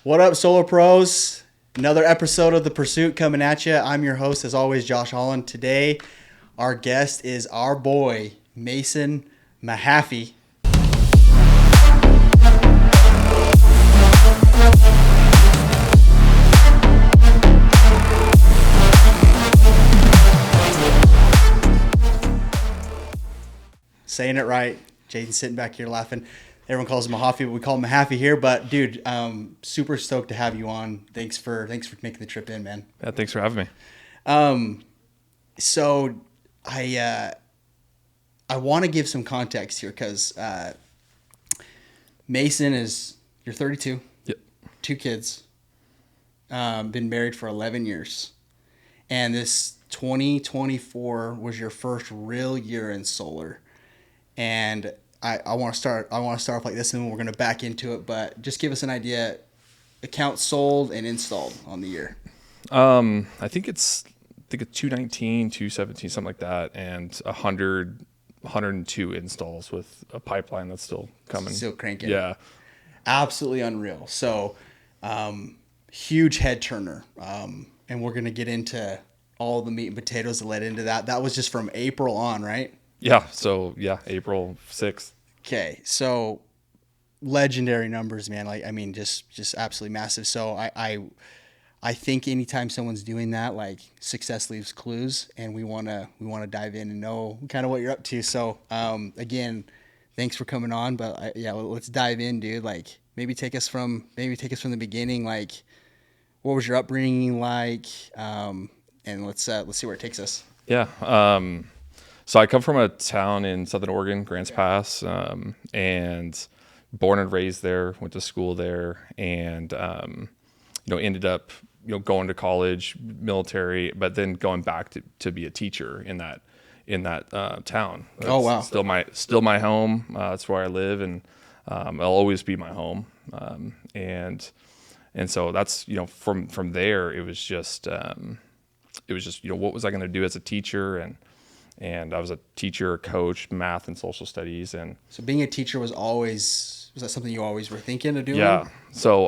What up, Solar Pros? Another episode of The Pursuit coming at you. I'm your host, as always, Josh Holland. Today, our guest is our boy, Mason Mahaffie. Saying it right. Jason's sitting back here laughing. Everyone calls him Mahaffie, but we call him Mahaffie here. But dude, super stoked to have you on. Thanks for making the trip in, man. Yeah, thanks for having me. So I want to give some context here because Mason you're 32. Yep. 2 kids. Been married for 11 years, and this 2024 was your first real year in solar. And I want to start off like this, and then we're going to back into it. But just give us an idea: accounts sold and installed on the year. I think it's 219, 217, something like that, and 102 installs with a pipeline that's still coming. Still cranking. Yeah. Absolutely unreal. So, huge head turner. And we're going to get into all the meat and potatoes that led into that. That was just from April on, right? Yeah. So yeah, April 6th. Okay. So legendary numbers, man. Just absolutely massive. So I think anytime someone's doing that, like, success leaves clues, and we want to dive in and know kind of what you're up to. So, again, thanks for coming on, but let's dive in, dude. Like, maybe take us from the beginning. Like, what was your upbringing like? And let's see where it takes us. Yeah. So I come from a town in Southern Oregon, Grants Pass, and born and raised there, went to school there, and, ended up, going to college, military, but then going back to be a teacher in that town. Oh, wow. Still my home. That's where I live, and it'll always be my home. And so that's, from there, it was just, what was I going to do as a teacher? And I was a teacher, coach, math and social studies. And so being a teacher was that something you always were thinking of doing? Yeah. So,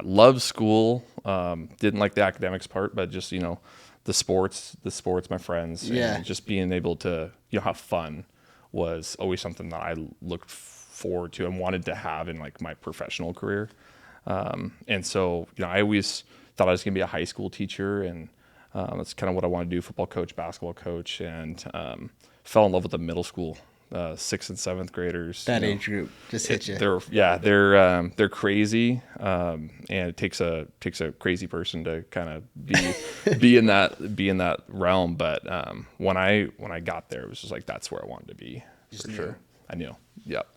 loved school. Didn't like the academics part, but just, the sports, my friends, yeah. And just being able to, have fun was always something that I looked forward to and wanted to have in, like, my professional career. And so, I always thought I was going to be a high school teacher, and that's kind of what I wanted to do, football coach, basketball coach, and fell in love with the middle school, 6th and 7th graders. That age group just hit you. They're crazy, and it takes a crazy person to kind of be in that realm. But when I got there, it was just like, that's where I wanted to be. Just for knew. Sure. I knew. Yep.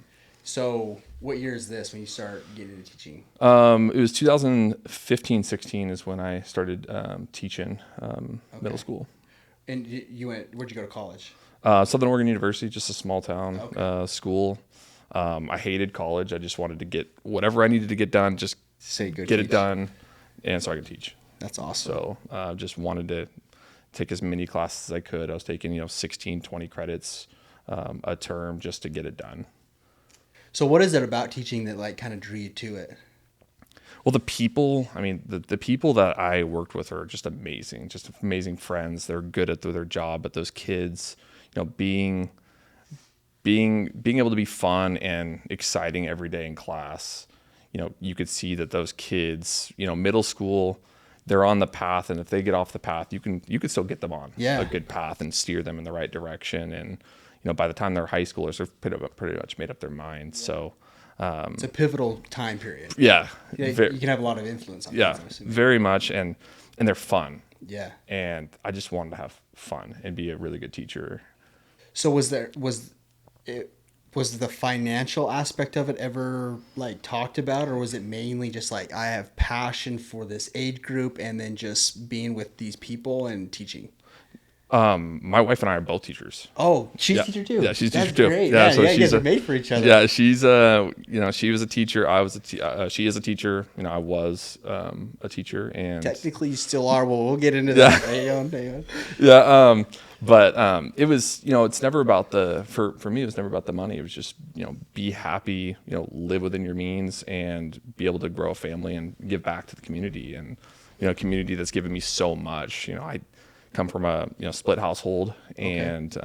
So what year is this when you start getting into teaching? It was 2015, 16 is when I started teaching middle school. And where'd you go to college? Southern Oregon University, just a small town school. I hated college. I just wanted to get whatever I needed to get done, just get it done, and so I could teach. That's awesome. So just wanted to take as many classes as I could. I was taking 16, 20 credits a term just to get it done. So what is it about teaching that, like, kind of drew you to it? Well, the people, the people that I worked with are just amazing friends. They're good at their job, but those kids, being able to be fun and exciting every day in class, you could see that those kids, middle school, they're on the path, and if they get off the path, you could still get them on a good path and steer them in the right direction. And by the time they're high schoolers, they're pretty much made up their minds. So it's a pivotal time period. Yeah, you can have a lot of influence on yeah, kids, very much, and they're fun. Yeah, and I just wanted to have fun and be a really good teacher. So was the financial aspect of it ever, like, talked about, or was it mainly just like, I have passion for this age group and then just being with these people and teaching? My wife and I are both teachers. Oh, she's Yeah. a teacher too. Yeah, she's a That's teacher too. great. Yeah, Yeah, so yeah, you she's guys are made for each other. yeah, she's she was a teacher. She is a teacher. I was a teacher, and Technically, you still are. Well, we'll get into Yeah. that. Hang on, hang on. yeah. But it was, it's never about for me, it was never about the money. It was just, be happy, live within your means and be able to grow a family and give back to the community, and, a community that's given me so much. I come from a, split household, and,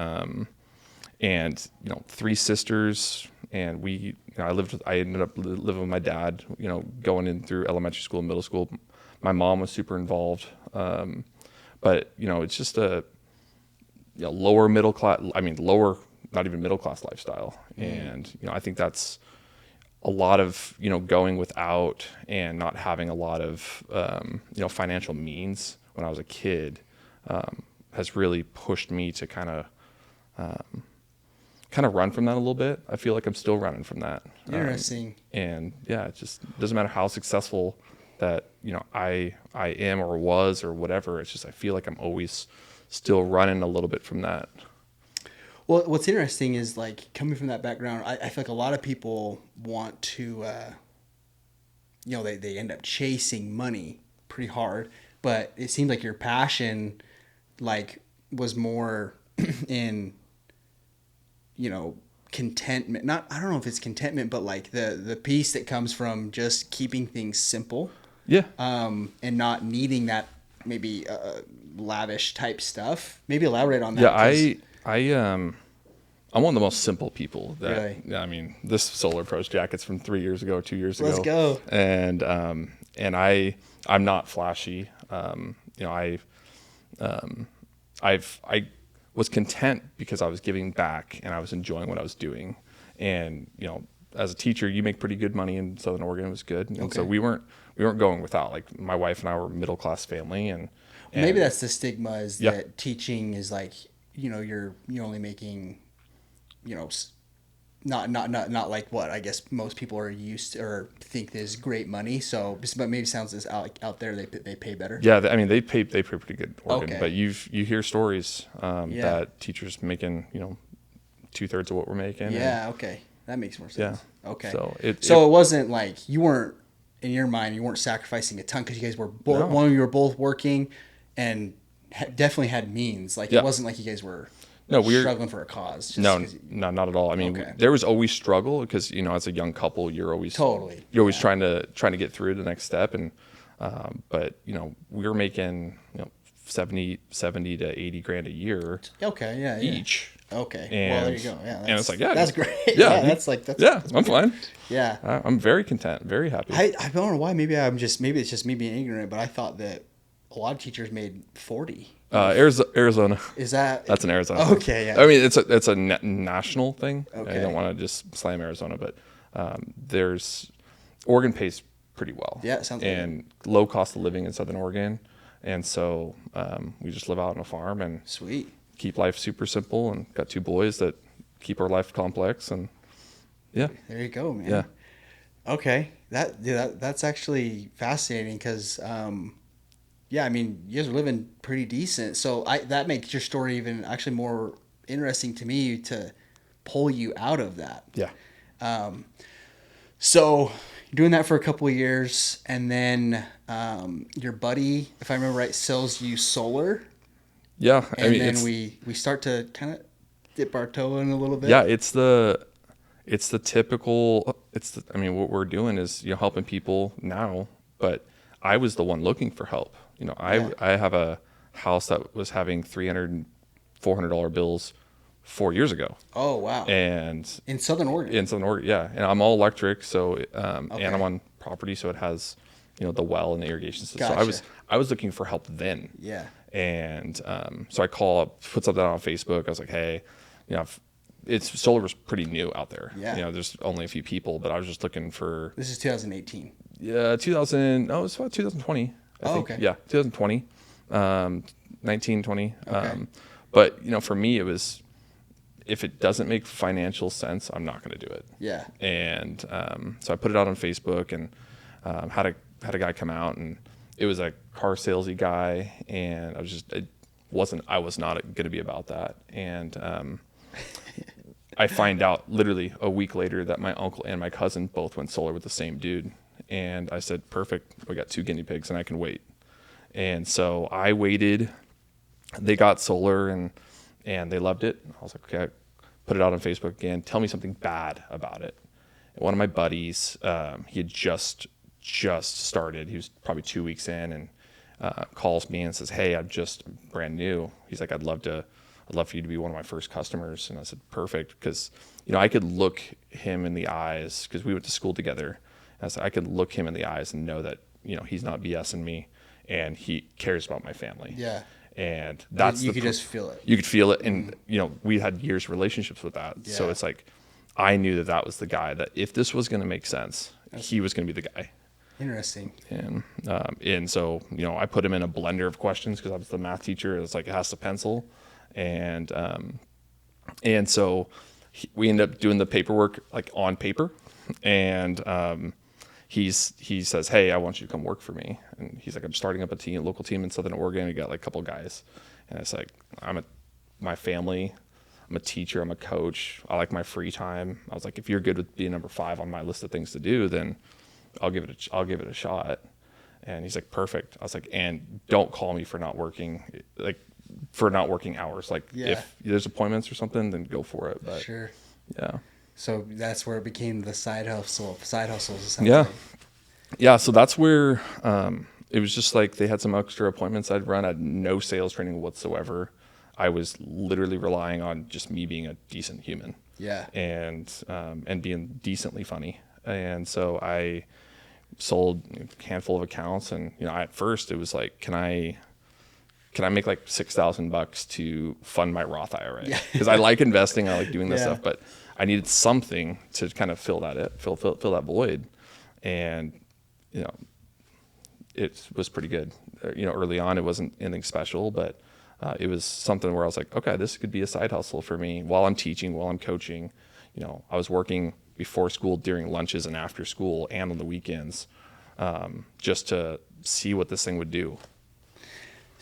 three sisters, and I ended up living with my dad, going in through elementary school and middle school. My mom was super involved. But, it's just a, lower middle class, lower, not even middle class lifestyle. And, I think that's a lot of, going without and not having a lot of, financial means when I was a kid, has really pushed me to kind of run from that a little bit. I feel like I'm still running from that. Interesting. And yeah, it just doesn't matter how successful that, I am or was or whatever. It's just, I feel like I'm always still running a little bit from that. Well, what's interesting is, like, coming from that background, I feel like a lot of people want to, they end up chasing money pretty hard, but it seems like your passion, like, was more in, contentment. I don't know if it's contentment, but like the peace that comes from just keeping things simple. Yeah. And not needing that maybe lavish type stuff. Maybe elaborate on that. Yeah, I'm one of the most simple people that, Really? I mean, this Solar Pros jacket's from 3 years ago, 2 years ago. Let's go. And I'm not flashy. I was content because I was giving back and I was enjoying what I was doing. And, as a teacher, you make pretty good money in Southern Oregon. It was good. And so we weren't going without. Like, my wife and I were a middle class family, and maybe that's the stigma, is Yeah. that teaching is like, you're only making, not like what I guess most people are used to or think is great money. So, but maybe sounds as out there they pay better. Yeah, they pay pretty good Oregon. Okay. But you hear stories Yeah. that teachers making 2/3 of what we're making. Yeah. Okay, that makes more sense. Yeah. Okay. So it wasn't like you weren't, in your mind, you weren't sacrificing a ton because you guys were No. one of you were both working and definitely had means. Like, Yeah. it wasn't like you guys were we're struggling for a cause. Just no, 'cause no, not at all. I mean, Okay. there was always struggle because as a young couple, you're always Totally. trying to get through the next step, and but we were making 70 to 80 grand a year Okay. Yeah. Yeah. each. Okay. And, Well, there you go. Yeah. and it's like, yeah, that's great. Yeah, Yeah. That's like that's. yeah, I'm fine. Yeah. I'm very content, very happy. I don't know why. Maybe it's just me being ignorant, but I thought that a lot of teachers made 40. Arizona. Is that? That's an Arizona thing. Okay. Yeah. I mean, it's a national thing. Okay. I don't want to just slam Arizona, but Oregon pays pretty well. Yeah, it sounds like and low cost of living in Southern Oregon, and so we just live out on a farm and Sweet. keep life super simple, and got 2 boys that keep our life complex, and yeah. There you go, man. Yeah. Okay. That's actually fascinating because, yeah, I mean, you guys are living pretty decent. So that makes your story even actually more interesting to me to pull you out of that. Yeah. So you're doing that for a couple of years, and then your buddy, if I remember right, sells you solar. Yeah. And then we start to kind of dip our toe in a little bit. Yeah, it's the typical. What we're doing is helping people now, but I was the one looking for help. I have a house that was having $300 and $400 bills 4 years ago. Oh wow! And in Southern Oregon. Yeah, and I'm all electric, so and Okay. I'm on property, so it has the well and the irrigation system. Gotcha. So I was looking for help then. Yeah. And so I put something on Facebook. I was like, hey, solar was pretty new out there. Yeah. There's only a few people, but I was just looking for. This is 2018. Yeah, 2000. No, it's about 2020. I think. Okay. Yeah, 2020, 19, 20. Okay. But for me, it was, if it doesn't make financial sense, I'm not going to do it. Yeah. And so I put it out on Facebook, and had a guy come out, and it was a car salesy guy, and I I was not going to be about that. And I find out literally a week later that my uncle and my cousin both went solar with the same dude. And I said, perfect. We got 2 guinea pigs and I can wait. And so I waited. They got solar and they loved it. I was like, okay, I put it out on Facebook again. Tell me something bad about it. And one of my buddies, he had just started. He was probably 2 weeks in, and calls me and says, hey, I'm just brand new. He's like, I'd love for you to be one of my first customers. And I said, perfect. Because, I could look him in the eyes, because we went to school together. And I said, I could look him in the eyes and know that, he's not BSing me and he cares about my family. Yeah. And that's you could just feel it. You could feel it. And, we had years of relationships with that. Yeah. So it's like, I knew that was the guy that if this was going to make sense, he was going to be the guy. Interesting. And so, I put him in a blender of questions because I was the math teacher. It's like, it has to pencil. And so we ended up doing the paperwork like on paper. And he says, hey, I want you to come work for me. And he's like, I'm starting up a local team in Southern Oregon. We got like a couple of guys. And it's like, my family, I'm a teacher, I'm a coach. I like my free time. I was like, if you're good with being number 5 on my list of things to do, then I'll give it a shot. And he's like, perfect. I was like, and don't call me for not working hours. Like if there's appointments or something, then go for it. But sure. Yeah. So that's where it became the side hustles. Yeah. Like. Yeah. So that's where, it was just like they had some extra appointments I'd run. I had no sales training whatsoever. I was literally relying on just me being a decent human. Yeah. And being decently funny. And so I sold a handful of accounts, and at first it was like, can I make like $6,000 to fund my Roth IRA? Because I like investing, I like doing this stuff, but I needed something to kind of fill that void. And it was pretty good. Early on it wasn't anything special, but it was something where I was like, okay, this could be a side hustle for me while I'm teaching, while I'm coaching. I was working before school, during lunches and after school, and on the weekends, just to see what this thing would do.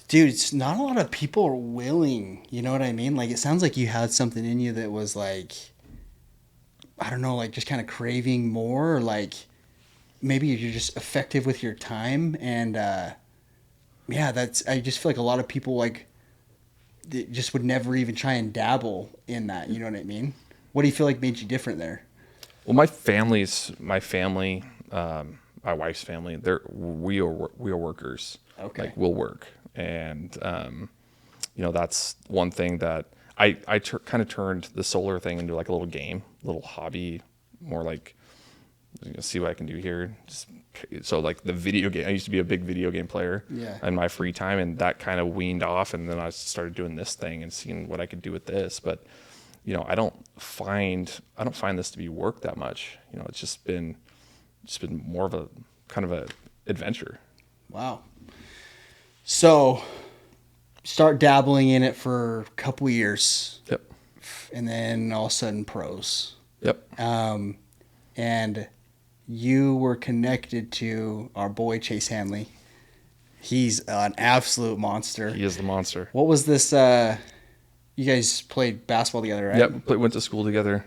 Dude, it's not a lot of people are willing. You know what I mean? Like, it sounds like you had something in you that was like, I don't know, like just kind of craving more, or like maybe you're just effective with your time. And I just feel like a lot of people like just would never even try and dabble in that. You know what I mean? What do you feel like made you different there? Well, my family, my wife's family, we are workers. Okay. Like, we'll work. And, that's one thing that I kind of turned the solar thing into like a little game, a little hobby, more like, see what I can do here. So like the video game, I used to be a big video game player in my free time, and that kind of weaned off. And then I started doing this thing and seeing what I could do with this. But, I don't find this to be work that much. It's just been more of a kind of a adventure. Wow. So start dabbling in it for a couple years. Yep. And then all of a sudden pros. Yep. And you were connected to our boy Chase Hanley. He's an absolute monster. He is the monster. What was this? You guys played basketball together, right? Yep. Went to school together.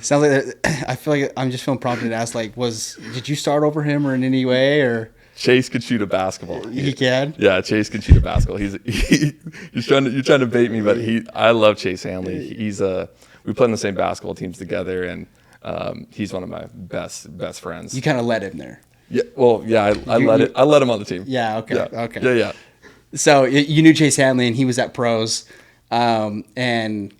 Sounds like I feel like I'm just feeling prompted to ask. Like, did you start over him or in any way, or? Chase could shoot a basketball. He can? Yeah, Chase could shoot a basketball. You're trying to bait me, but I love Chase Hanley. We play on the same basketball teams together, and he's one of my best friends. You kind of led him there. Yeah. Well, yeah, I let him on the team. Yeah. Okay. Yeah. Okay. Yeah. So you knew Chase Hanley, and he was at pros, and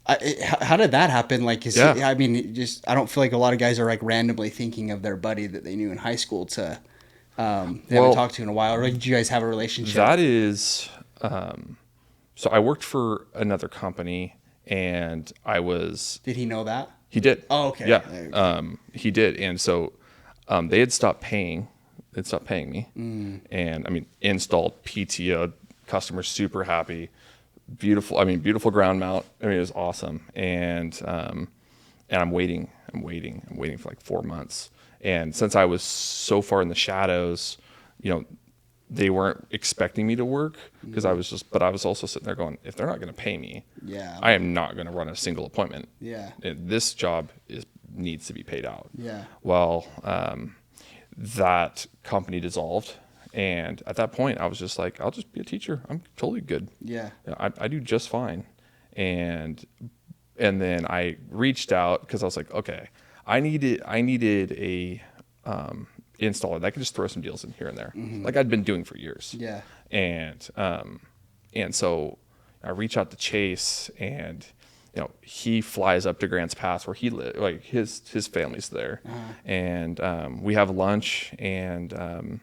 how did that happen? Like, I don't feel like a lot of guys are like randomly thinking of their buddy that they knew in high school to. They haven't talked to in a while. Or did you guys have a relationship? That is, so I worked for another company, and I was. Did he know that? He did. Oh, okay. Yeah. He did, and so they had stopped paying. They'd stopped paying me, and installed PTO. Customers super happy. Beautiful ground mount. It was awesome, and I'm waiting for like 4 months. And since I was so far in the shadows, they weren't expecting me to work because but I was also sitting there going, if they're not going to pay me, I am not going to run a single appointment. Yeah. And this job needs to be paid out. Yeah. Well, that company dissolved. And at that point I was just like, I'll just be a teacher. I'm totally good. Yeah. I do just fine. And then I reached out because I was like, okay, I needed a installer that could just throw some deals in here and there, like I'd been doing for years. Yeah. And so I reach out to Chase, and he flies up to Grants Pass where he lives, like his family's there, and we have lunch, and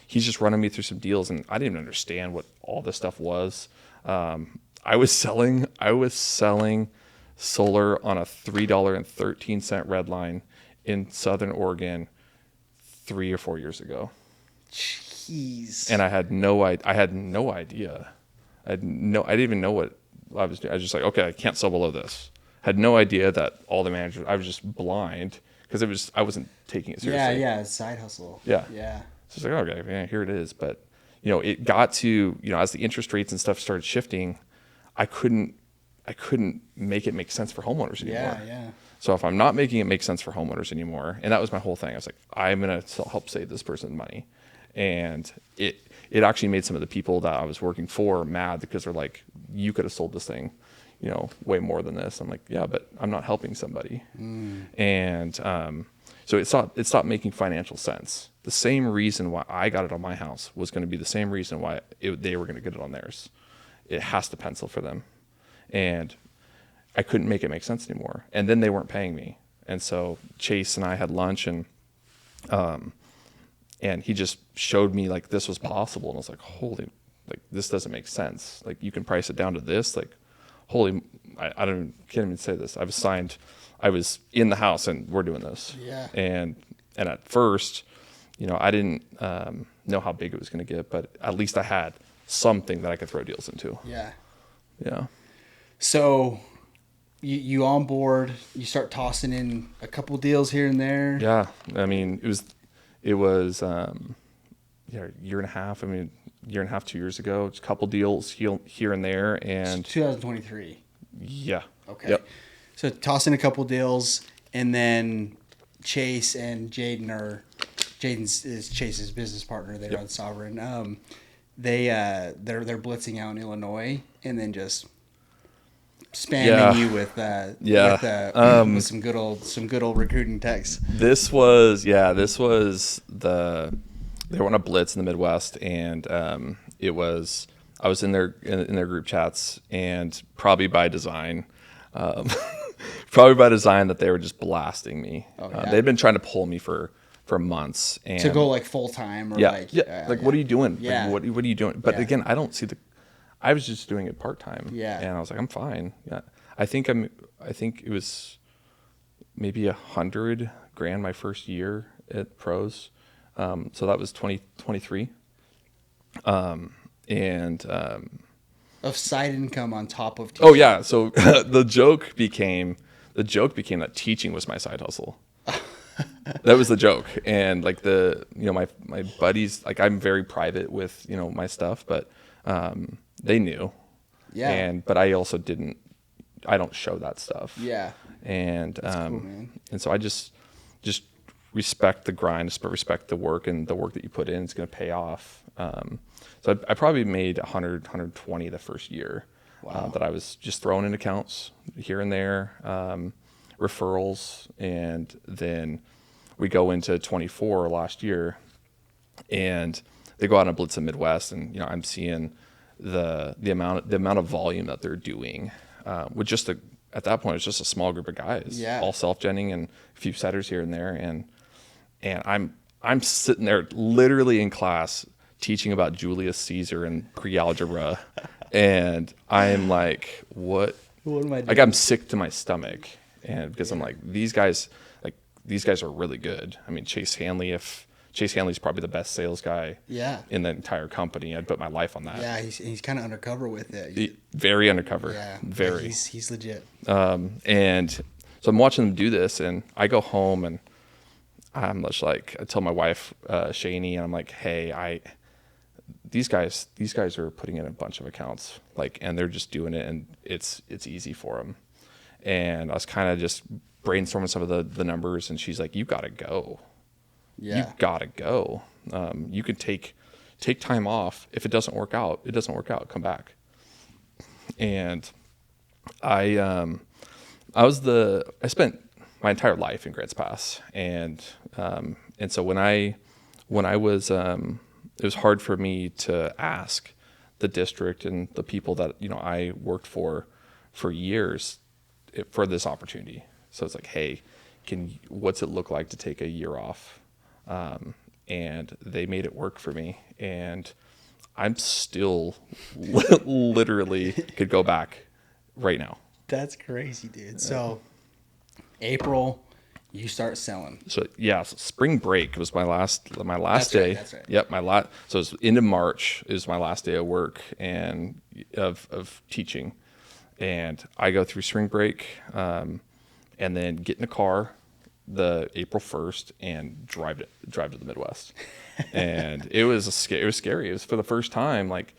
he's just running me through some deals, and I didn't even understand what all this stuff was. I was selling solar on a $3.13 red line in Southern Oregon 3 or 4 years ago. Jeez. And I had no idea. I didn't even know what I was doing. I was just like, okay, I can't sell below this. Had no idea that all the managers, I was just blind because I wasn't taking it seriously. Yeah. Side hustle. Yeah. Yeah. So it's like, okay, yeah, here it is. But, it got to, as the interest rates and stuff started shifting, I couldn't make it make sense for homeowners anymore. Yeah. So if I'm not making it make sense for homeowners anymore, and that was my whole thing, I was like, I'm going to help save this person money. And it actually made some of the people that I was working for mad because they're like, you could have sold this thing, way more than this. I'm like, yeah, but I'm not helping somebody. And so it stopped making financial sense. The same reason why I got it on my house was going to be the same reason why they were going to get it on theirs. It has to pencil for them. And I couldn't make it make sense anymore. And then they weren't paying me. And so Chase and I had lunch, and he just showed me like this was possible. And I was like, holy, like this doesn't make sense. Like you can price it down to this. Like, holy, can't even say this. I was in the house and we're doing this. Yeah. And at first, I didn't know how big it was going to get, but at least I had something that I could throw deals into. Yeah. Yeah. So you on board, you start tossing in a couple deals here and there. Yeah. I mean, it was a year and a half. I mean, year and a half, 2 years ago, just a couple deals here and there. And 2023. Yeah. Okay. Yep. So tossing a couple deals, and then Chase and Jaden's is Chase's business partner. They run Sovereign. They're blitzing out in Illinois, and then just spamming you with some good old recruiting texts. This was they were on a blitz in the Midwest, and I was in their group chats, and probably by design that they were just blasting me. They'd been trying to pull me for months, and to go like full time or what are you doing? Yeah. Like, what are you doing? But again, I don't see I was just doing it part time. Yeah. And I was like, I'm fine. Yeah. I think it was maybe $100,000 my first year at pros. So that was 2023. Of side income on top of teaching. Oh yeah. So the joke became that teaching was my side hustle. That was the joke. And like my buddies, like I'm very private with, my stuff, but, they knew. Yeah. But I also I don't show that stuff. Yeah. And, That's cool, man. And so I just respect the grind, respect the work, and the work that you put in is going to pay off. So I probably made 120 the first year. Wow. That I was just throwing in accounts here and there, referrals. And then we go into 24 last year, and they go out and blitz the Midwest, and I'm seeing the amount of volume that they're doing with at that point it was just a small group of guys, all self-genning and a few setters here and there, and I'm sitting there literally in class teaching about Julius Caesar and pre-algebra, and I'm like, what am I doing? Like I'm sick to my stomach, and because I'm like, these guys are really good. I mean, Chase Hanley's probably the best sales guy in the entire company. I'd put my life on that. Yeah, he's kind of undercover with it. Very undercover. Yeah, very. He's legit. And so I'm watching them do this, and I go home, and I'm just like, I tell my wife, Shani, and I'm like, hey, these guys are putting in a bunch of accounts, like, and they're just doing it, and it's easy for them. And I was kind of just brainstorming some of the numbers, and she's like, you got to go. Yeah. You got to go. You can take time off. If it doesn't work out, it doesn't work out. Come back. And I spent my entire life in Grants Pass, and so when I was, it was hard for me to ask the district and the people that I worked for years for this opportunity. So it's like, hey, what's it look like to take a year off? And they made it work for me, and I'm still literally could go back right now. That's crazy, dude. So April, you start selling. So yeah, so spring break was my last That's day. right, that's right. Yep, so it was into March is my last day of work and of teaching, and I go through spring break, and then get in a car the April 1st and drive to the Midwest, and it was scary. It was for the first time, like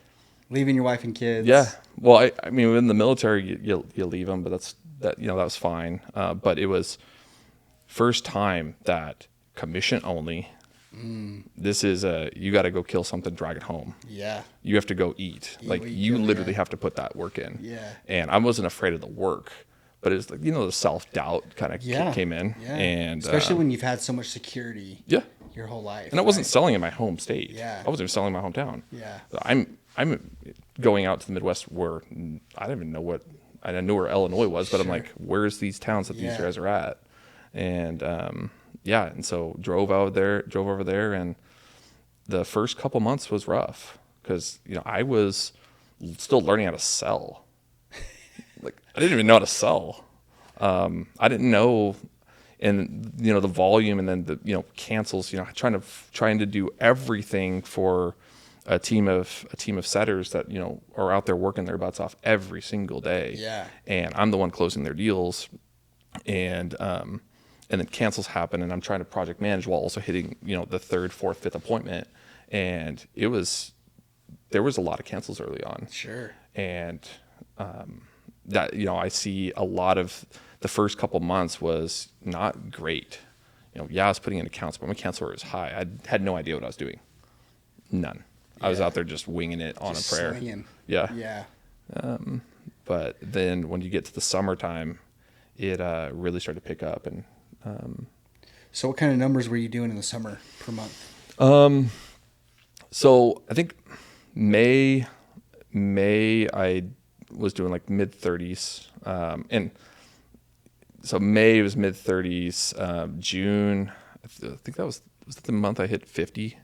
Leaving your wife and kids. yeah. Well, I mean, in the military, you leave them, but that was fine. But it was first time that commission only. This is you got to go kill something, drag it home. Yeah. You have to go eat. Like you literally have to put that work in. Yeah. And I wasn't afraid of the work, but it's like, the self-doubt kind of came in. Yeah. And especially when you've had so much security. Yeah. Your whole life. And I wasn't selling in my home state. Yeah. I wasn't even selling in my hometown. Yeah. I'm going out to the Midwest where I don't even know I knew where Illinois was, but I'm like, where's these towns that these guys are at? And and so drove over there, and the first couple months was rough because I was still learning how to sell. Like I didn't even know how to sell. I didn't know, and the volume, and then the cancels. Trying to do everything for a team of setters that are out there working their butts off every single day. Yeah. And I'm the one closing their deals, and then cancels happen, and I'm trying to project manage while also hitting the third, fourth, fifth appointment, and there was a lot of cancels early on. Sure. And that I see a lot of the first couple months was not great. I was putting in accounts, but my cancel rate was high. I had no idea what I was doing. None. I was out there just winging it on just a prayer. Slinging. Yeah. Yeah. But then when you get to the summertime, it really started to pick up. And so what kind of numbers were you doing in the summer per month? So I think May I was doing like mid 30s, and so May was mid 30s. June, I think that was that the month I hit 50.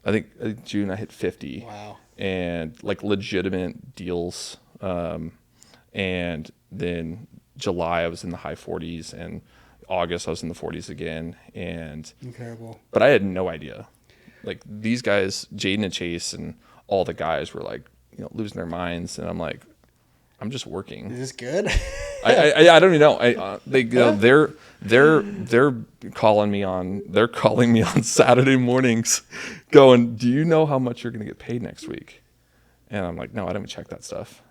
I think June I hit 50. Wow. And like legitimate deals. And then July I was in the high 40s, and August I was in the 40s again. And incredible. But I had no idea. Like these guys, Jaden and Chase and all the guys were like, losing their minds, and I'm like, I'm just working. Is this good? I don't even know. They're calling me on Saturday mornings, going, do you know how much you're going to get paid next week? And I'm like, no, I don't even check that stuff.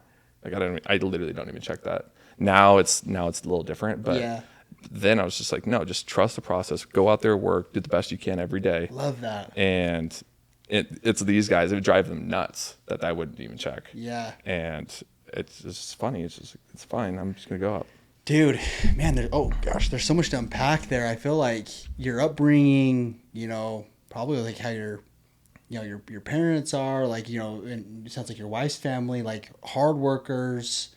Like I literally don't even check that. Now it's a little different, but then I was just like, no, just trust the process. Go out there, work, do the best you can every day. Love that. And it's these guys. It would drive them nuts that I wouldn't even check. Yeah. And it's just funny. It's fine. I'm just gonna go up. Dude, man, there's so much to unpack there. I feel like your upbringing, probably like how your parents are, like, and it sounds like your wife's family, like hard workers,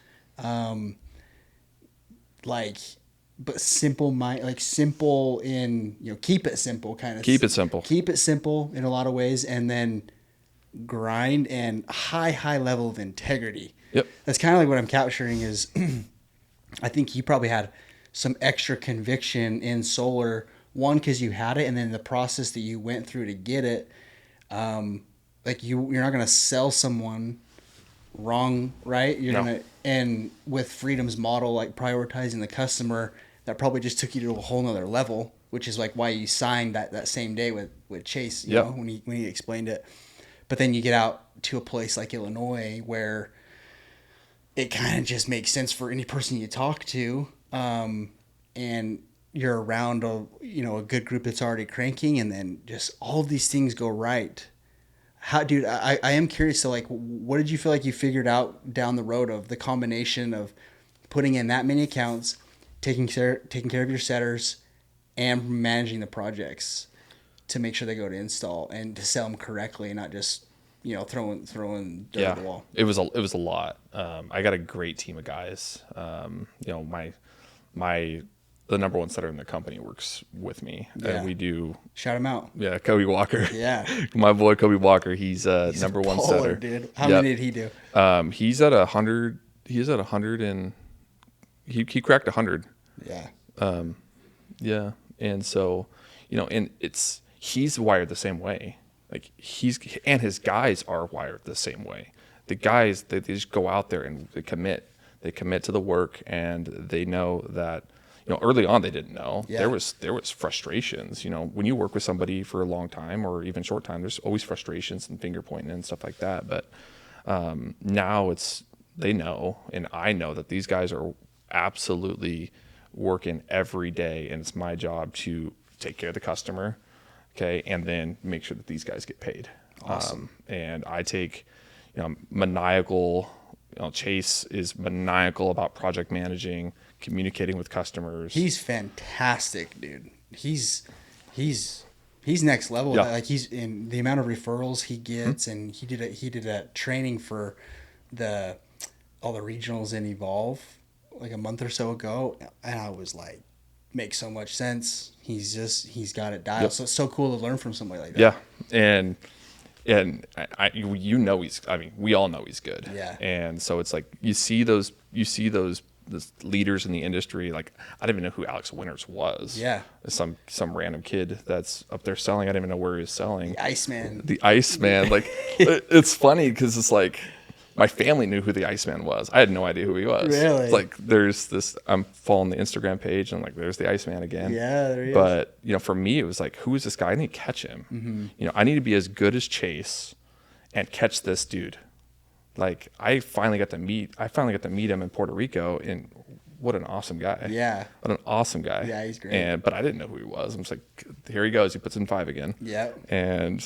but simple mind, like simple in, keep it simple kind of. Keep it simple. Keep it simple in a lot of ways, and then grind and high level of integrity. Yep. That's kind of like what I'm capturing is I think you probably had some extra conviction in solar, one, because you had it, and then the process that you went through to get it. Like you're not going to sell someone wrong, right? And with Freedom's model, like prioritizing the customer, that probably just took you to a whole nother level, which is like why you signed that same day with Chase, when he explained it. But then you get out to a place like Illinois where it kind of just makes sense for any person you talk to, and you're around a good group that's already cranking, and then just all of these things go right. How, dude, I am curious. So, like, what did you feel like you figured out down the road of the combination of putting in that many accounts, taking care of your setters, and managing the projects to make sure they go to install and to sell them correctly, and not just throwing dirt at the wall? It was a lot. I got a great team of guys. The number one setter in the company works with me. Yeah. We do. Shout him out. Yeah, Kobe Walker. Yeah. My boy Kobe Walker. He's number one setter. Dude. How many did he do? He's at 100. He's at 100 and he cracked 100. Yeah. Yeah. And so, and he's wired the same way. Like and his guys are wired the same way. The guys, they just go out there and they commit to the work, and they know that, early on they didn't know. Yeah. There was frustrations. When you work with somebody for a long time or even short time, there's always frustrations and finger pointing and stuff like that. But now they know, and I know that these guys are absolutely working every day, and it's my job to take care of the customer, okay, and then make sure that these guys get paid. Awesome. And I take, maniacal. Chase is maniacal about project managing, communicating with customers. He's fantastic, dude. He's next level. Yeah. Like, he's in the amount of referrals he gets, and he did a training for all the regionals in Evolve like a month or so ago, and I was like, makes so much sense. He's got it dialed. Yep. So it's so cool to learn from somebody like that. Yeah, and we all know he's good. Yeah. And so it's like you see those leaders in the industry. Like, I didn't even know who Alex Winters was. Yeah. Some random kid that's up there selling. I didn't even know where he was selling. The Iceman. The Iceman. Like, it's funny because it's like my family knew who the Iceman was. I had no idea who he was. Really? It's like there's this. I'm following the Instagram page, and I'm like, there's the Iceman again. Yeah, there he is. But for me, it was like, who is this guy? I need to catch him. Mm-hmm. I need to be as good as Chase and catch this dude. Like, I finally got to meet him in Puerto Rico, and what an awesome guy. Yeah. What an awesome guy. Yeah, he's great. But I didn't know who he was. I'm just like, here he goes. He puts in 5 again. Yeah. And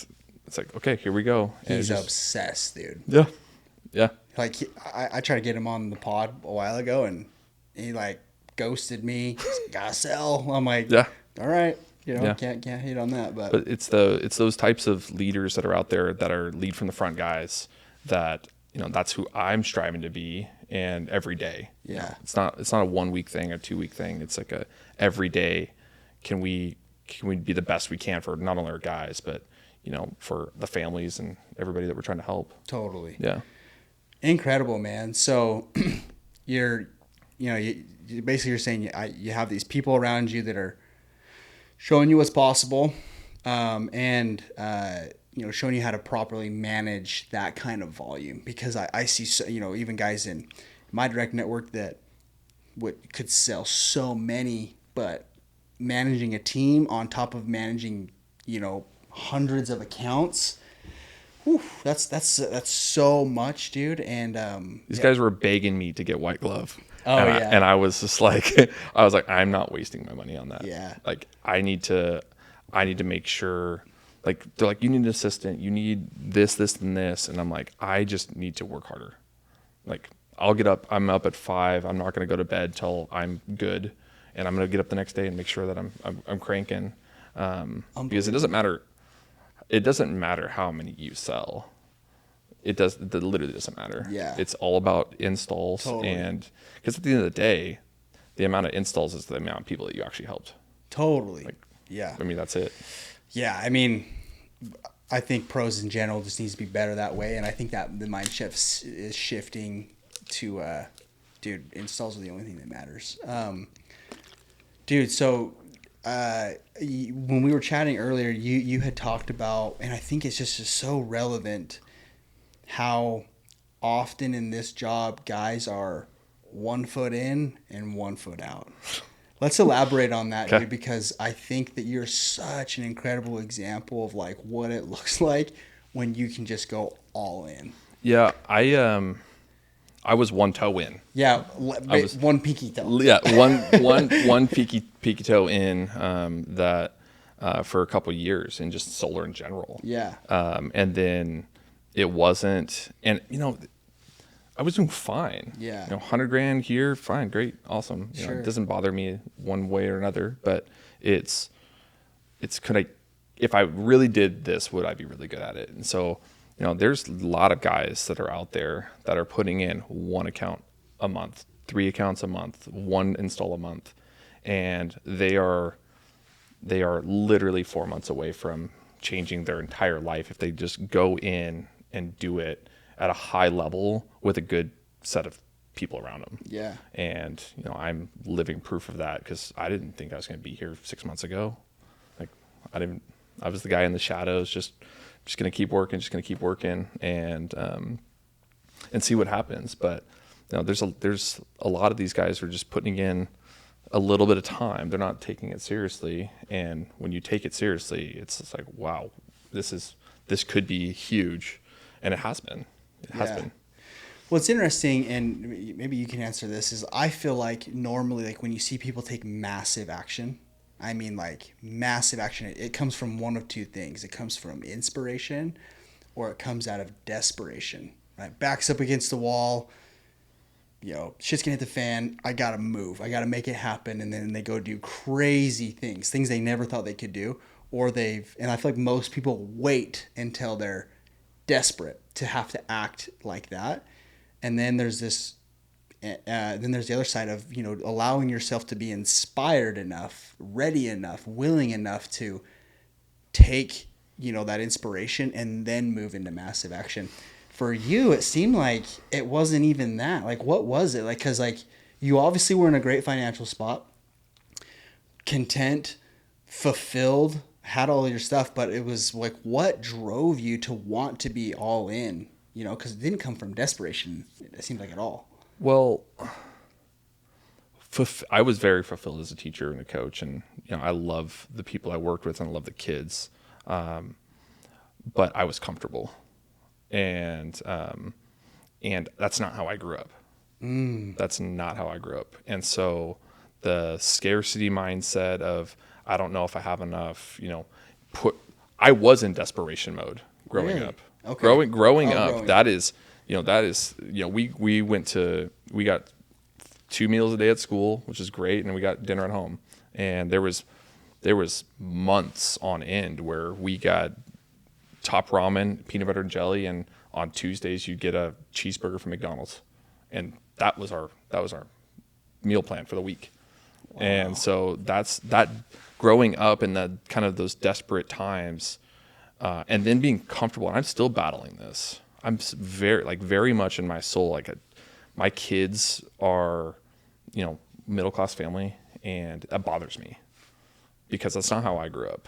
it's like, okay, here we go. And He's obsessed, dude. Yeah. Yeah. Like, I tried to get him on the pod a while ago, and he like ghosted me. Gotta sell. I'm like, Yeah. all right, Yeah. can't hate on that. But it's those types of leaders that are out there that are lead from the front guys that, that's who I'm striving to be, and every day. Yeah. It's not a 1 week thing, a 2 week thing. It's like every day. Can we be the best we can for not only our guys, but for the families and everybody that we're trying to help. totally. Yeah. Incredible, man. So you're saying you have these people around you that are showing you what's possible, and showing you how to properly manage that kind of volume. Because I see even guys in my direct network that could sell so many, but managing a team on top of managing hundreds of accounts. Whew, that's so much, dude. And These guys were begging me to get white glove. Oh, yeah. And I was just like, I'm not wasting my money on that. Yeah. Like, I need to make sure. Like, they're like, you need an assistant, you need this, and this, and I'm like, I just need to work harder. Like, I'll get up. I'm up at 5. I'm not going to go to bed till I'm good, and I'm going to get up the next day and make sure that I'm cranking. Because it doesn't matter. It doesn't matter how many you sell. It literally doesn't matter. Yeah. It's all about installs. Totally. And because at the end of the day, the amount of installs is the amount of people that you actually helped. Totally. Yeah. I mean, that's it. Yeah. I mean, I think pros in general just needs to be better that way. And I think that the mind shift is shifting to, dude, installs are the only thing that matters. Dude, so when we were chatting earlier, you had talked about, and I think it's just so relevant, how often in this job guys are 1 foot in and 1 foot out. Let's elaborate on that, dude, because I think that you're such an incredible example of like what it looks like when you can just go all in? Yeah, I was one toe in. Yeah, one pinky toe. Yeah, one peaky toe in that for a couple years and just solar in general. Yeah. And then it wasn't, and I was doing fine. Yeah. 100 grand here, fine, great, awesome. Sure. It doesn't bother me one way or another, but it's could I, if I really did this, would I be really good at it? And so, there's a lot of guys that are out there that are putting in one account a month, 3 accounts a month, one install a month, and they are literally 4 months away from changing their entire life if they just go in and do it at a high level with a good set of people around them. Yeah. And I'm living proof of that, because I didn't think I was going to be here 6 months ago. Like I was the guy in the shadows, just going to keep working and see what happens. But there's a lot of these guys who are just putting in a little bit of time. They're not taking it seriously. And when you take it seriously, it's just like, wow, this could be huge. And it has been. It has been. Well, it's interesting, and maybe you can answer this, is I feel like normally, like when you see people take massive action, I mean like massive action, it comes from one of two things. It comes from inspiration or it comes out of desperation, right? Backs up against the wall, shit's gonna hit the fan. I gotta move. I gotta make it happen. And then they go do crazy things they never thought they could do. And I feel like most people wait until they're desperate to have to act like that. And then there's the other side of, allowing yourself to be inspired enough, ready enough, willing enough to take, that inspiration and then move into massive action. For you, it seemed like it wasn't even that. Like, what was it? Like, because like you obviously were in a great financial spot, content, fulfilled, had all your stuff, but it was like, what drove you to want to be all in? Because it didn't come from desperation, it seemed like, at all. Well, I was very fulfilled as a teacher and a coach, and I love the people I worked with and I love the kids, but I was comfortable, and that's not how I grew up. That's not how I grew up, and so the scarcity mindset of I don't know if I have enough, I was in desperation mode growing Really? up. Okay. Growing up, that is, we got 2 meals a day at school, which is great, and we got dinner at home. And there was months on end where we got top ramen, peanut butter and jelly, and on Tuesdays you'd get a cheeseburger from McDonald's, and that was our meal plan for the week. Wow. And so that growing up in the kind of those desperate times. And then being comfortable, and I'm still battling this. I'm very much in my soul. Like my kids are, middle class family, and that bothers me because that's not how I grew up.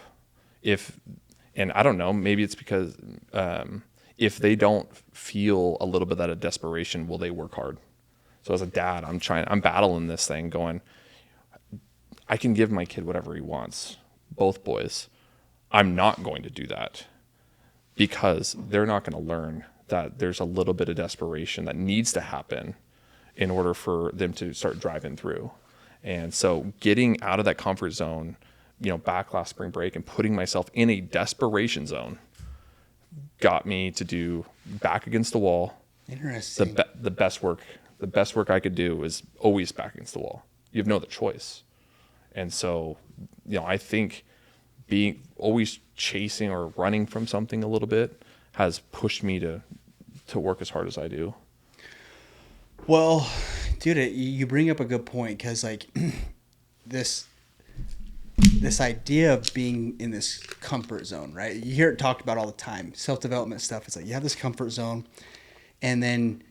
And I don't know, maybe it's because if they don't feel a little bit of that desperation, will they work hard? So as a dad, I'm battling this thing, going, I can give my kid whatever he wants, both boys. I'm not going to do that because they're not going to learn that there's a little bit of desperation that needs to happen in order for them to start driving through. And so getting out of that comfort zone, back last spring break and putting myself in a desperation zone got me to do back against the wall. Interesting. The best work I could do is always back against the wall. You have no other choice. And so, I think being always chasing or running from something a little bit has pushed me to work as hard as I do. Well, dude, you bring up a good point, because like this idea of being in this comfort zone, right? You hear it talked about all the time, self-development stuff. It's like you have this comfort zone, and then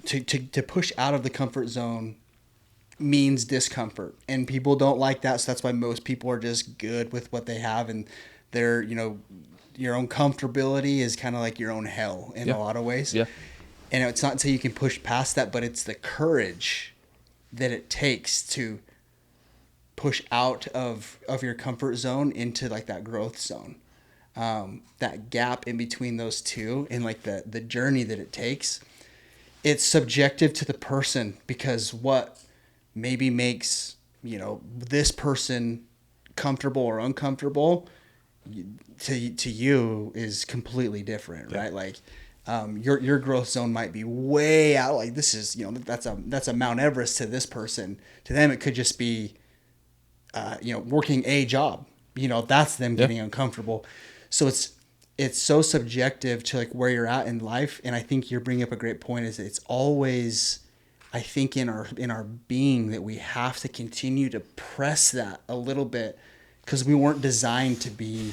to push out of the comfort zone means discomfort, and people don't like that. So that's why most people are just good with what they have, and they're, your own comfortability is kind of like your own hell in a lot of ways. Yeah. And it's not until you can push past that, but it's the courage that it takes to push out of your comfort zone into like that growth zone. That gap in between those two and like the journey that it takes, it's subjective to the person, because what maybe makes, this person comfortable or uncomfortable to you is completely different, right? Like, your growth zone might be way out. Like, this is, that's a Mount Everest to this person. To them, it could just be, working a job, that's them getting uncomfortable. So it's so subjective to like where you're at in life. And I think you're bringing up a great point, is it's always, I think in our being, that we have to continue to press that a little bit, because we weren't designed to be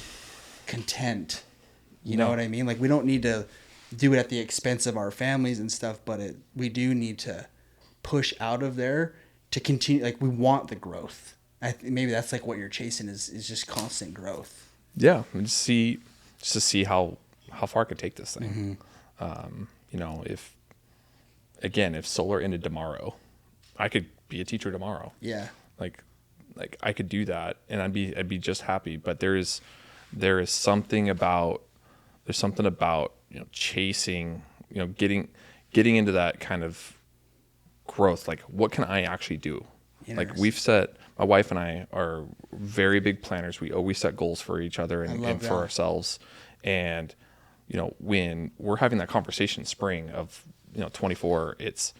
content. You know what I mean? Like, we don't need to do it at the expense of our families and stuff, but we do need to push out of there to continue. Like, we want the growth. Maybe that's like what you're chasing is just constant growth. Yeah, and just to see how far I could take this thing. If solar ended tomorrow, I could be a teacher tomorrow. Yeah. Like I could do that, and I'd be just happy. But there is something about chasing, getting into that kind of growth. Like, what can I actually do? Like, my wife and I are very big planners. We always set goals for each other and for ourselves. And, when we're having that conversation in spring of, 24, it's,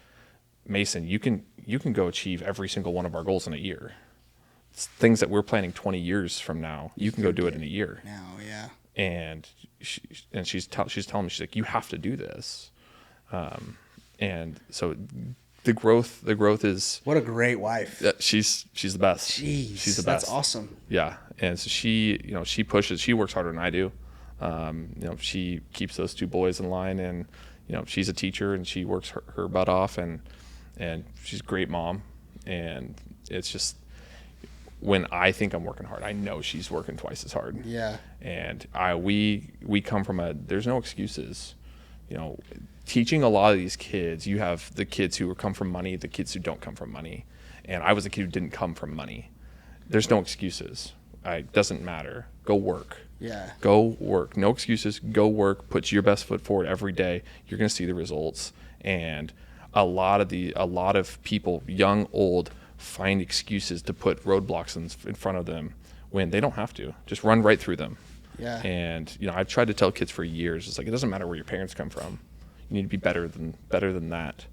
Mason, you can go achieve every single one of our goals in a year. It's things that we're planning 20 years from now. You can go do it in a year. Now, yeah. And she's telling me, she's like, you have to do this. And so the growth is, what a great wife. She's the best. Jeez, she's the best. That's awesome. Yeah. And so she pushes, she works harder than I do. She keeps those two boys in line, and, she's a teacher and she works her butt off, and she's a great mom. And it's just, when I think I'm working hard, I know she's working twice as hard. Yeah. And we come from there's no excuses. Teaching a lot of these kids, you have the kids who come from money, the kids who don't come from money. And I was a kid who didn't come from money. There's no excuses. It doesn't matter. Go work. Yeah. Go work. No excuses. Go work. Put your best foot forward every day. You're going to see the results. And a lot of people, young, old, find excuses to put roadblocks in front of them when they don't have to. Just run right through them. Yeah. And I've tried to tell kids for years, it's like, it doesn't matter where your parents come from. You need to be better than that.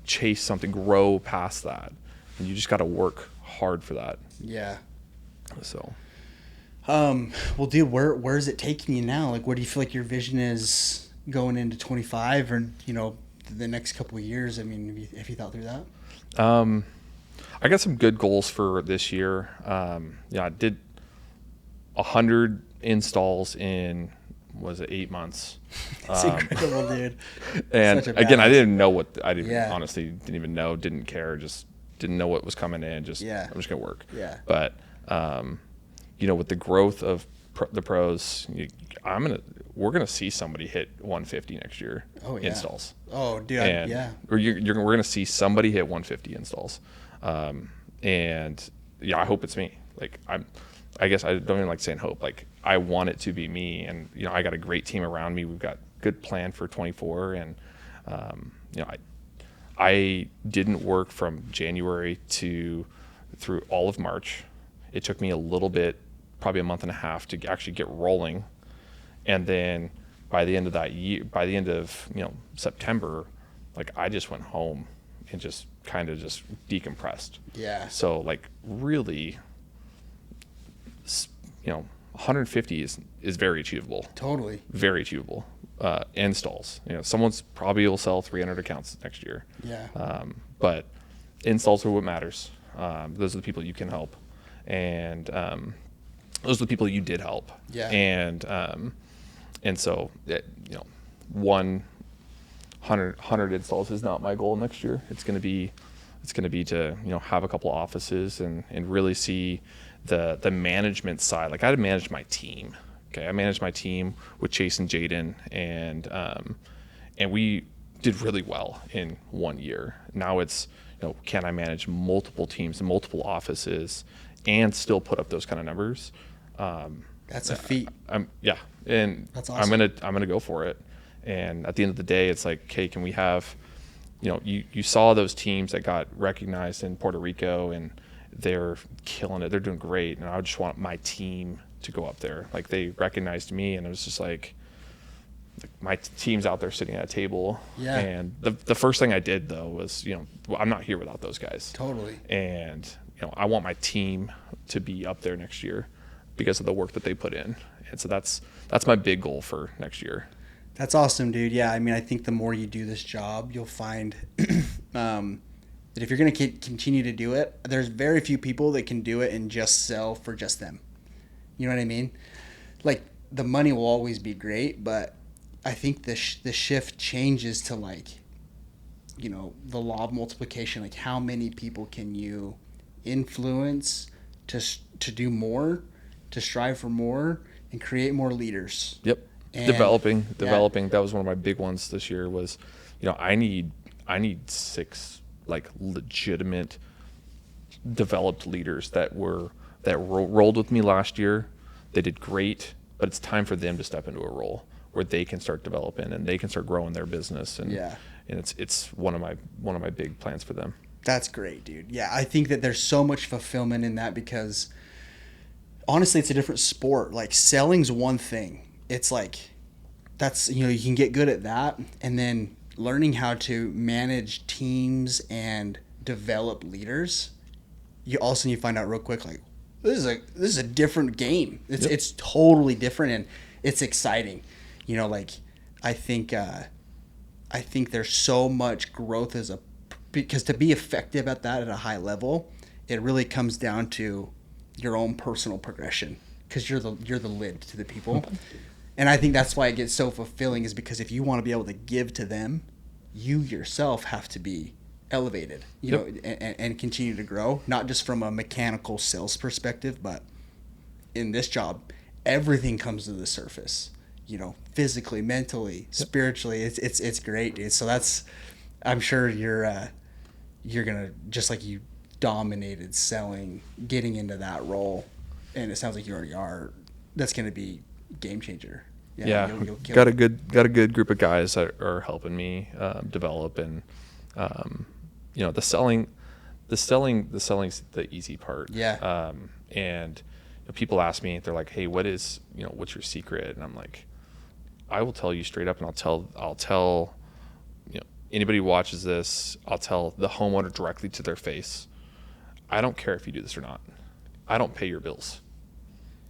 Chase something, grow past that, and you just got to work hard for that. Yeah. So. Well, dude, where is it taking you now? Like, where do you feel like your vision is going into 25, or the next couple of years? I mean, have you thought through that? I got some good goals for this year. I did 100 installs in, was it 8 months? It's incredible, dude. And again, I didn't know honestly didn't even know, didn't care, just didn't know what was coming in. I'm just going to work. Yeah. But, with the growth of the pros, we're going to see somebody hit 150 next year. Oh, yeah. Installs. Oh, dude. Yeah. Or we're going to see somebody hit 150 installs. And yeah, I hope it's me. Like, I guess I don't even like saying hope. Like, I want it to be me, and I got a great team around me. We've got good plan for 24, and I didn't work from January through all of March. It took me a little bit, probably a month and a half, to actually get rolling, and then by the end of that year, by the end of September, like, I just went home and just kind of just decompressed. Yeah. So, like, really, 150 is very achievable. Totally. Very achievable. Installs. Someone's probably will sell 300 accounts next year. Yeah. But installs are what matters. Those are the people you can help, and those are the people you did help. Yeah. And so, 100 installs is not my goal next year. It's going to be to have a couple of offices and really see the management side. Like, I had to manage my team. Okay, I managed my team with Chase and Jaden, and we did really well in 1 year. Now it's can I manage multiple teams and multiple offices and still put up those kind of numbers? That's a feat. And That's awesome. I'm gonna go for it. And at the end of the day, it's like, okay, can we have, you saw those teams that got recognized in Puerto Rico and they're killing it. They're doing great. And I just want my team to go up there. Like, they recognized me, and it was just like my team's out there sitting at a table. Yeah. And the first thing I did though was, I'm not here without those guys. Totally. And, I want my team to be up there next year because of the work that they put in. And so that's my big goal for next year. That's awesome, dude. Yeah, I mean, I think the more you do this job, you'll find that if you're going to continue to do it, there's very few people that can do it and just sell for just them. You know what I mean? Like, the money will always be great, but I think the shift changes to, like, the law of multiplication. Like, how many people can you influence to do more, to strive for more, and create more leaders? Yep. And developing. That was one of my big ones this year was, I need 6 like legitimate developed leaders that rolled with me last year. They did great, but it's time for them to step into a role where they can start developing and they can start growing their business. And it's one of my big plans for them. That's great, dude. Yeah, I think that there's so much fulfillment in that because honestly, it's a different sport. Like, selling's one thing. It's like, that's, you can get good at that, and then learning how to manage teams and develop leaders, you find out real quick, like, this is a different game. It's totally different, and it's exciting. Like, I think there's so much growth because to be effective at that at a high level, it really comes down to your own personal progression, because you're the lid to the people. And I think that's why it gets so fulfilling, is because if you want to be able to give to them, you yourself have to be elevated, and continue to grow, not just from a mechanical sales perspective, but in this job, everything comes to the surface, physically, mentally, spiritually. It's great, dude. So I'm sure you're gonna, just like you dominated selling, getting into that role, and it sounds like you already are. That's gonna be game changer. You'll got a good group of guys that are helping me develop, and the selling's the easy part. And people ask me, they're like, hey, what's your secret? And I'm like, I will tell you straight up, and I'll tell anybody who watches this, I'll tell the homeowner directly to their face, I don't care if you do this or not. I don't pay your bills.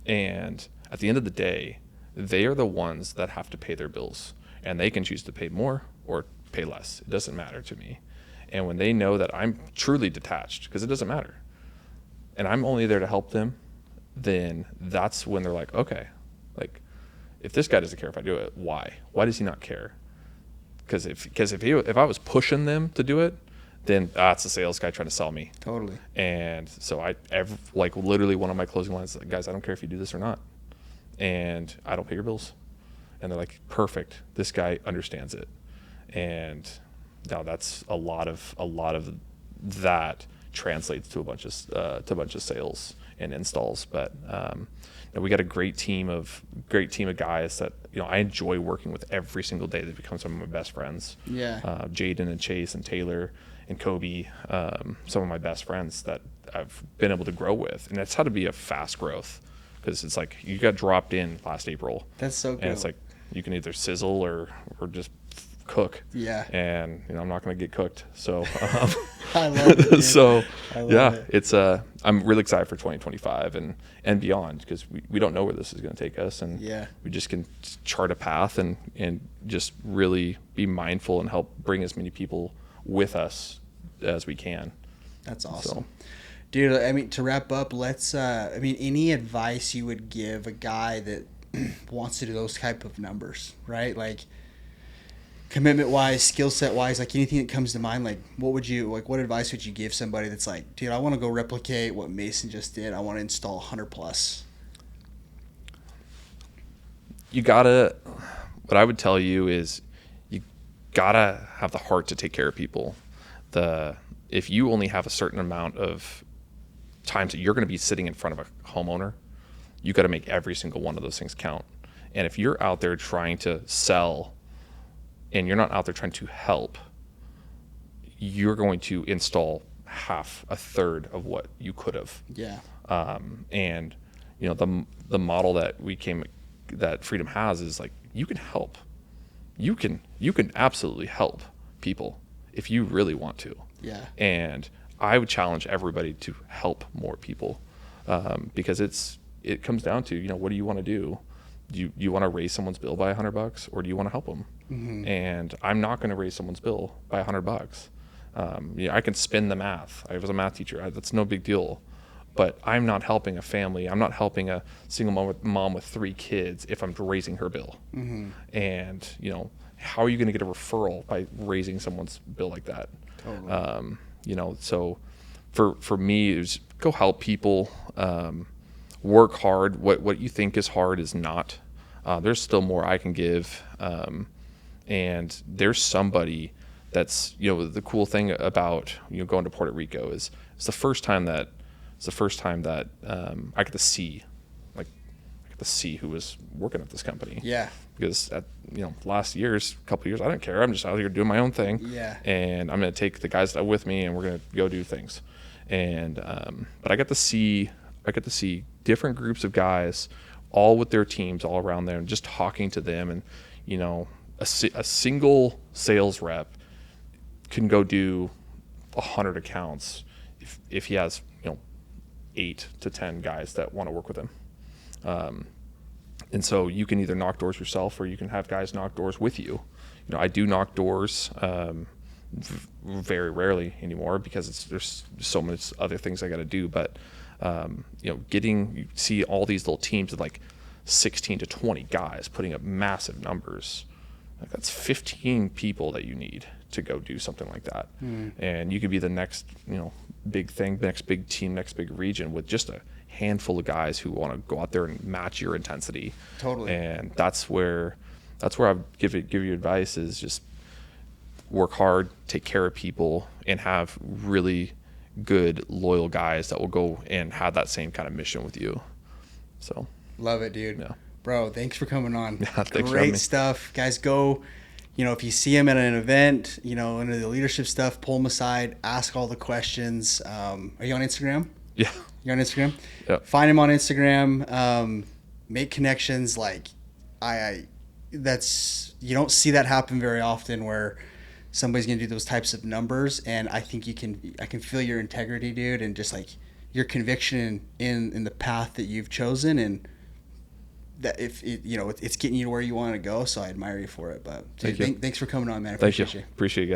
And at the end of the day, they are the ones that have to pay their bills, and they can choose to pay more or pay less. It doesn't matter to me. And when they know that I'm truly detached, because it doesn't matter, and I'm only there to help them, then that's when they're like, okay, like, if this guy doesn't care if I do it, why? Why does he not care? Because if I was pushing them to do it, then it's a sales guy trying to sell me. Totally. And so literally one of my closing lines is like, guys, I don't care if you do this or not, and I don't pay your bills. And they're like, perfect, this guy understands it. And now that's a lot of that translates to a bunch of sales and installs. But we got a great team of guys that I enjoy working with every single day. They become some of my best friends. Jaden and Chase and Taylor and Kobe, some of my best friends that I've been able to grow with. And that's how to be a fast growth, because it's like you got dropped in last April. That's so cool. And it's like you can either sizzle or just cook. And I'm not going to get cooked. So I love it, dude. So I love it. It's I'm really excited for 2025 and beyond, because we don't know where this is going to take us, and we just can chart a path and just really be mindful and help bring as many people with us as we can. That's awesome. Dude, I mean, to wrap up, any advice you would give a guy that wants to do those type of numbers, right? Like, commitment wise, skill set wise, like anything that comes to mind, like what advice would you give somebody that's like, dude, I want to go replicate what Mason just did. I want to install 100 plus. What I would tell you is you gotta have the heart to take care of people. if you only have a certain amount of times that you're going to be sitting in front of a homeowner, you got to make every single one of those things count. And if you're out there trying to sell and you're not out there trying to help, you're going to install a third of what you could have. Yeah. And you know, the model that Freedom has is like, you can help. You can absolutely help people if you really want to. Yeah. And I would challenge everybody to help more people, because it comes down to, you know, what do you want to do? Do you want to raise someone's bill by $100, or do you want to help them? Mm-hmm. And I'm not going to raise someone's bill by $100. Yeah, I can spin the math. I was a math teacher. That's no big deal. But I'm not helping a family. I'm not helping a single mom with 3 kids if I'm raising her bill. Mm-hmm. And, you know, how are you going to get a referral by raising someone's bill like that? Totally. You know, so for me, it was go help people, work hard. What you think is hard is not. There's still more I can give. And there's somebody that's, you know, the cool thing about, you know, going to Puerto Rico is it's the first time that I get to see who was working at this company. Yeah. Because couple years, I didn't care. I'm just out here doing my own thing. Yeah. And I'm going to take the guys that are with me, and we're going to go do things. And but I got to see different groups of guys, all with their teams, all around there, and just talking to them. And you know, a single sales rep can go do 100 accounts if he has, you know, 8 to 10 guys that want to work with him. And so you can either knock doors yourself, or you can have guys knock doors with you. You know, I do knock doors very rarely anymore because there's so much other things I got to do. But you know, you see all these little teams of like 16 to 20 guys putting up massive numbers. Like that's 15 people that you need to go do something like that. And you could be the next, you know, big thing, next big team, next big region with just a handful of guys who want to go out there and match your intensity. Totally. And that's where I would give you advice is just work hard, take care of people, and have really good, loyal guys that will go and have that same kind of mission with you. So love it, dude. Yeah. Bro, thanks for coming on. Yeah, thanks for having Great me. stuff. Guys, go, you know, if you see him at an event, you know, into the leadership stuff, pull him aside, ask all the questions. Are you on Instagram? Yeah. You're on Instagram? Yeah. Find him on Instagram. Make connections. Like, you don't see that happen very often where somebody's going to do those types of numbers. And I think I can feel your integrity, dude, and just like your conviction in the path that you've chosen, and that it's getting you to where you want to go. So I admire you for it. But dude, thanks for coming on, man. I appreciate you. Appreciate you guys.